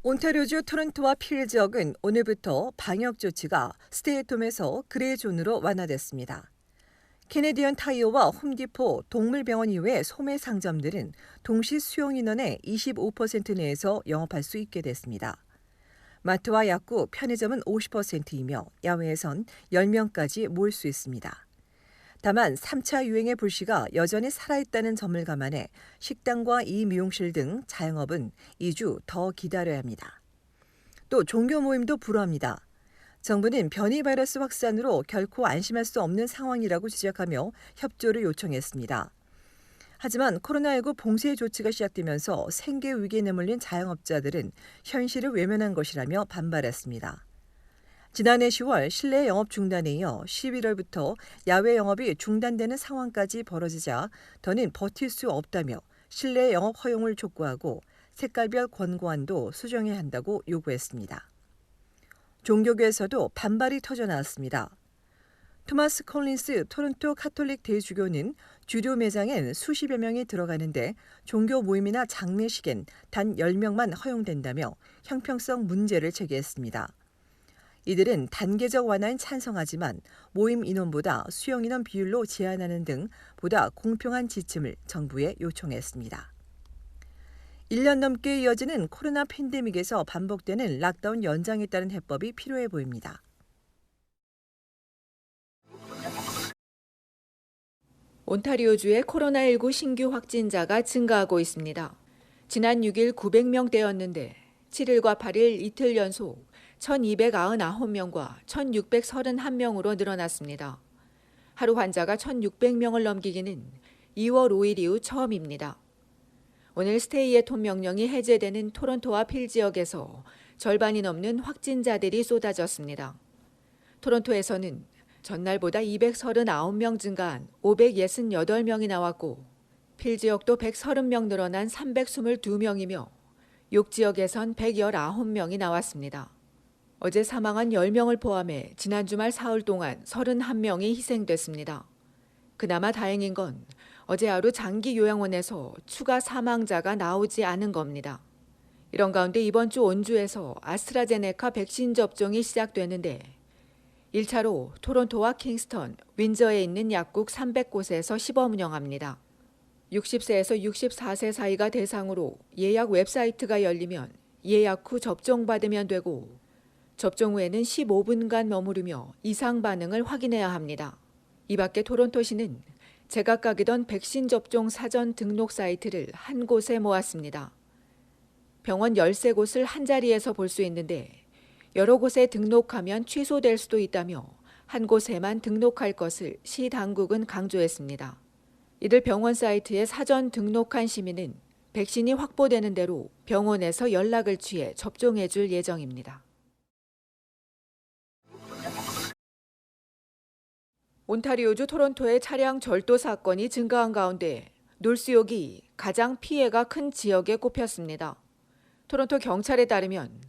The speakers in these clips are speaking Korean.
온타리오주 토론토와 필 지역은 오늘부터 방역 조치가 스테이홈에서 그레이 존으로 완화됐습니다. 캐네디언 타이어와 홈디포, 동물병원 이외의 소매 상점들은 동시 수용 인원의 25% 내에서 영업할 수 있게 됐습니다. 마트와 약국, 편의점은 50%이며 야외에선 10명까지 모일 수 있습니다. 다만 3차 유행의 불씨가 여전히 살아있다는 점을 감안해 식당과 이 미용실 등 자영업은 2주 더 기다려야 합니다. 또 종교 모임도 불허합니다. 정부는 변이 바이러스 확산으로 결코 안심할 수 없는 상황이라고 지적하며 협조를 요청했습니다. 하지만 코로나19 봉쇄 조치가 시작되면서 생계 위기에 내몰린 자영업자들은 현실을 외면한 것이라며 반발했습니다. 지난해 10월 실내 영업 중단에 이어 11월부터 야외 영업이 중단되는 상황까지 벌어지자 더는 버틸 수 없다며 실내 영업 허용을 촉구하고 색깔별 권고안도 수정해야 한다고 요구했습니다. 종교계에서도 반발이 터져나왔습니다. 토마스 콜린스 토론토 카톨릭 대주교는 주류 매장엔 수십여 명이 들어가는데 종교 모임이나 장례식엔 단 10명만 허용된다며 형평성 문제를 제기했습니다. 이들은 단계적 완화엔 찬성하지만 모임 인원보다 수용 인원 비율로 제한하는 등 보다 공평한 지침을 정부에 요청했습니다. 1년 넘게 이어지는 코로나 팬데믹에서 반복되는 락다운 연장에 따른 해법이 필요해 보입니다. 온타리오주의 코로나19 신규 확진자가 증가하고 있습니다. 지난 6일 900명대였는데 7일과 8일 이틀 연속 1,299명과 1,631명으로 늘어났습니다. 하루 환자가 1,600명을 넘기기는 2월 5일 이후 처음입니다. 오늘 스테이앳홈 명령이 해제되는 토론토와 필 지역에서 절반이 넘는 확진자들이 쏟아졌습니다. 토론토에서는 전날보다 239명 증가한 568명이 나왔고 필 지역도 130명 늘어난 322명이며 6지역에선 119명이 나왔습니다. 어제 사망한 10명을 포함해 지난 주말 사흘 동안 31명이 희생됐습니다. 그나마 다행인 건 어제 하루 장기 요양원에서 추가 사망자가 나오지 않은 겁니다. 이런 가운데 이번 주 온주에서 아스트라제네카 백신 접종이 시작되는데 1차로 토론토와 킹스턴, 윈저에 있는 약국 300곳에서 시범 운영합니다. 60세에서 64세 사이가 대상으로 예약 웹사이트가 열리면 예약 후 접종받으면 되고 접종 후에는 15분간 머무르며 이상 반응을 확인해야 합니다. 이 밖에 토론토시는 제각각이던 백신 접종 사전 등록 사이트를 한 곳에 모았습니다. 병원 13곳을 한자리에서 볼 수 있는데 여러 곳에 등록하면 취소될 수도 있다며 한 곳에만 등록할 것을 시 당국은 강조했습니다. 이들 병원 사이트에 사전 등록한 시민은 백신이 확보되는 대로 병원에서 연락을 취해 접종해 줄 예정입니다. 온타리오주 토론토의 차량 절도 사건이 증가한 가운데 놀스욕이 가장 피해가 큰 지역에 꼽혔습니다. 토론토 경찰에 따르면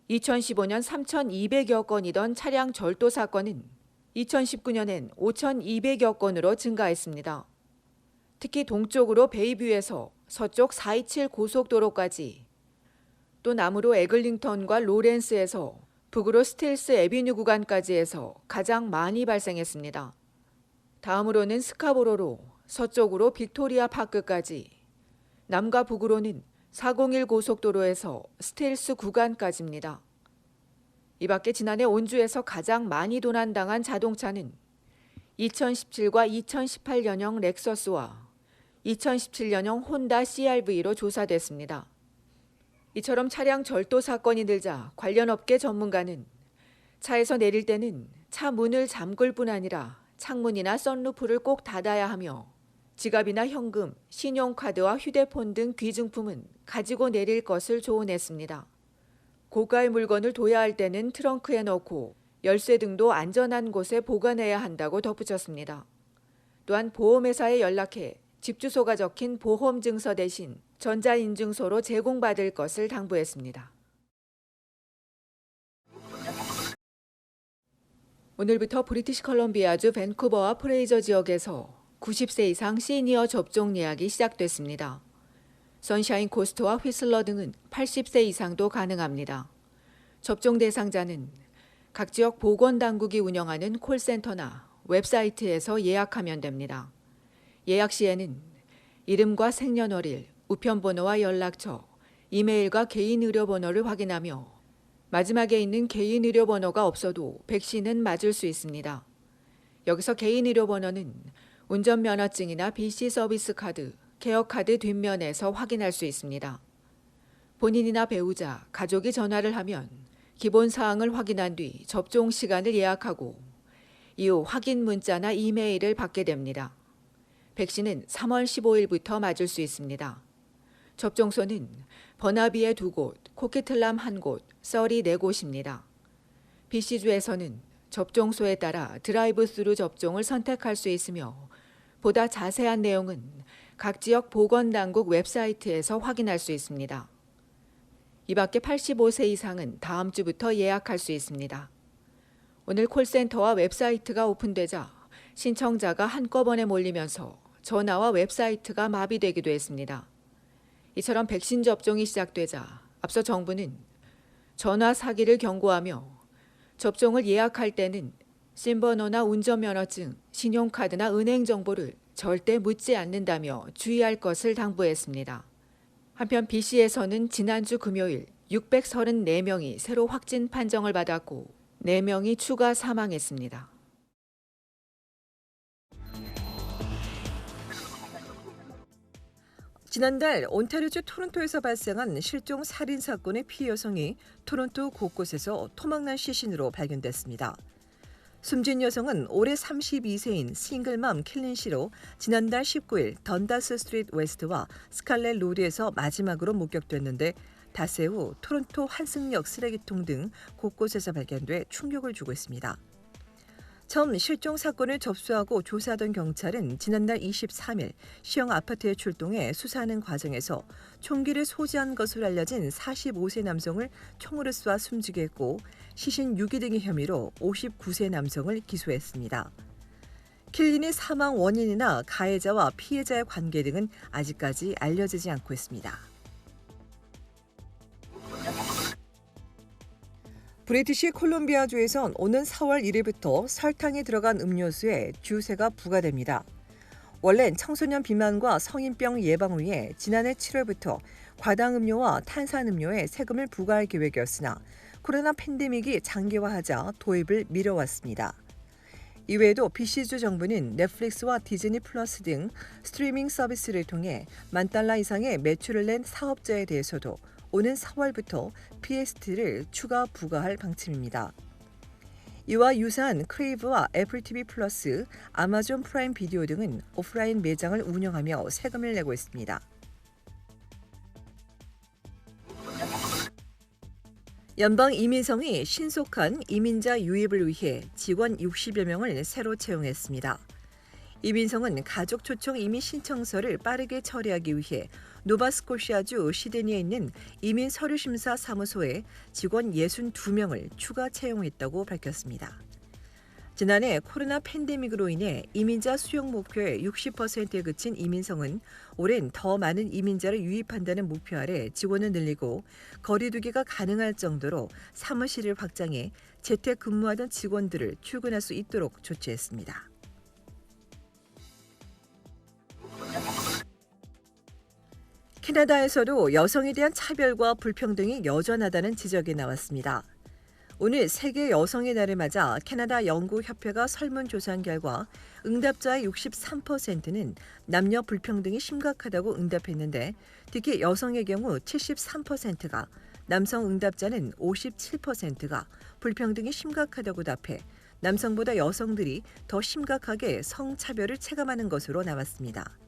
2015년 3,200여 건이던 차량 절도 사건은 2019년엔 5,200여 건으로 증가했습니다. 특히 동쪽으로 베이뷰에서 서쪽 427 고속도로까지 또 남으로 에글링턴과 로렌스에서 북으로 스틸스 애비뉴 구간까지 해서 가장 많이 발생했습니다. 다음으로는 스카보로로 서쪽으로 빅토리아 파크까지 남과 북으로는 401 고속도로에서 스틸스 구간까지입니다. 이 밖에 지난해 온주에서 가장 많이 도난당한 자동차는 2017과 2018년형 렉서스와 2017년형 혼다 CR-V로 조사됐습니다. 이처럼 차량 절도 사건이 늘자 관련 업계 전문가는 차에서 내릴 때는 차 문을 잠글 뿐 아니라 창문이나 선루프를 꼭 닫아야 하며 지갑이나 현금, 신용카드와 휴대폰 등 귀중품은 가지고 내릴 것을 조언했습니다. 고가의 물건을 둬야 할 때는 트렁크에 넣고 열쇠 등도 안전한 곳에 보관해야 한다고 덧붙였습니다. 또한 보험회사에 연락해 집 주소가 적힌 보험 증서 대신 전자인증서로 제공받을 것을 당부했습니다. 오늘부터 브리티시 컬럼비아주 밴쿠버와 프레이저 지역에서 90세 이상 시니어 접종 예약이 시작됐습니다. 선샤인 코스트와 휘슬러 등은 80세 이상도 가능합니다. 접종 대상자는 각 지역 보건당국이 운영하는 콜센터나 웹사이트에서 예약하면 됩니다. 예약 시에는 이름과 생년월일, 우편번호와 연락처, 이메일과 개인 의료번호를 확인하며 마지막에 있는 개인 의료번호가 없어도 백신은 맞을 수 있습니다. 여기서 개인 의료번호는 운전면허증이나 BC 서비스 카드, 케어카드 뒷면에서 확인할 수 있습니다. 본인이나 배우자, 가족이 전화를 하면 기본 사항을 확인한 뒤 접종 시간을 예약하고 이후 확인 문자나 이메일을 받게 됩니다. 백신은 3월 15일부터 맞을 수 있습니다. 접종소는 버나비에 2곳, 코키틀람 1곳, 서리 4곳입니다. BC주에서는 접종소에 따라 드라이브 스루 접종을 선택할 수 있으며 보다 자세한 내용은 각 지역 보건당국 웹사이트에서 확인할 수 있습니다. 이 밖에 85세 이상은 다음 주부터 예약할 수 있습니다. 오늘 콜센터와 웹사이트가 오픈되자 신청자가 한꺼번에 몰리면서 전화와 웹사이트가 마비되기도 했습니다. 이처럼 백신 접종이 시작되자 앞서 정부는 전화 사기를 경고하며 접종을 예약할 때는 심번호나 운전면허증, 신용카드나 은행 정보를 절대 묻지 않는다며 주의할 것을 당부했습니다. 한편 BC에서는 지난주 금요일 634명이 새로 확진 판정을 받았고 4명이 추가 사망했습니다. 지난달 온타리오주 토론토에서 발생한 실종 살인 사건의 피해 여성이 토론토 곳곳에서 토막난 시신으로 발견됐습니다. 숨진 여성은 올해 32세인 싱글맘 킬린 씨로 지난달 19일 던다스 스트리트 웨스트와 스칼렛 로드에서 마지막으로 목격됐는데 닷새 후 토론토 환승역 쓰레기통 등 곳곳에서 발견돼 충격을 주고 있습니다. 처음 실종 사건을 접수하고 조사하던 경찰은 지난달 23일 시형 아파트에 출동해 수사하는 과정에서 총기를 소지한 것으로 알려진 45세 남성을 총으로 쏴 숨지게 했고 시신 유기 등의 혐의로 59세 남성을 기소했습니다. 킬린의 사망 원인이나 가해자와 피해자의 관계 등은 아직까지 알려지지 않고 있습니다. 브리티시 콜롬비아주에선 오는 4월 1일부터 설탕이 들어간 음료수에 주세가 부과됩니다. 원래는 청소년 비만과 성인병 예방을 위해 지난해 7월부터 과당음료와 탄산음료에 세금을 부과할 계획이었으나 코로나 팬데믹이 장기화하자 도입을 미뤄왔습니다. 이외에도 BC주 정부는 넷플릭스와 디즈니 플러스 등 스트리밍 서비스를 통해 $10,000 이상의 매출을 낸 사업자에 대해서도 오는 4월부터 PST를 추가 부과할 방침입니다. 이와 유사한 크레이브와 애플 TV 플러스, 아마존 프라임 비디오 등은 오프라인 매장을 운영하며 세금을 내고 있습니다. 연방이민성이 신속한 이민자 유입을 위해 직원 60여 명을 새로 채용했습니다. 이민성은 가족 초청 이민 신청서를 빠르게 처리하기 위해 노바스코시아주 시드니에 있는 이민 서류 심사 사무소에 직원 62명을 추가 채용했다고 밝혔습니다. 지난해 코로나 팬데믹으로 인해 이민자 수용 목표의 60%에 그친 이민성은 올해는 더 많은 이민자를 유입한다는 목표 아래 직원을 늘리고 거리두기가 가능할 정도로 사무실을 확장해 재택 근무하던 직원들을 출근할 수 있도록 조치했습니다. 캐나다에서도 여성에 대한 차별과 불평등이 여전하다는 지적이 나왔습니다. 오늘 세계 여성의 날을 맞아 캐나다 연구협회가 설문조사한 결과 응답자의 63%는 남녀 불평등이 심각하다고 응답했는데 특히 여성의 경우 73%가 남성 응답자는 57%가 불평등이 심각하다고 답해 남성보다 여성들이 더 심각하게 성차별을 체감하는 것으로 나왔습니다.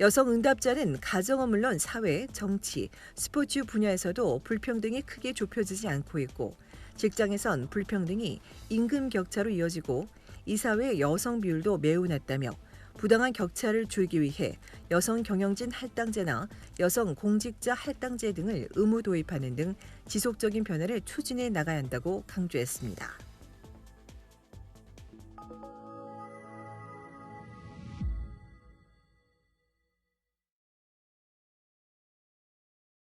여성 응답자는 가정은 물론 사회, 정치, 스포츠 분야에서도 불평등이 크게 좁혀지지 않고 있고 직장에선 불평등이 임금 격차로 이어지고 이 사회의 여성 비율도 매우 낮다며 부당한 격차를 줄이기 위해 여성 경영진 할당제나 여성 공직자 할당제 등을 의무 도입하는 등 지속적인 변화를 추진해 나가야 한다고 강조했습니다.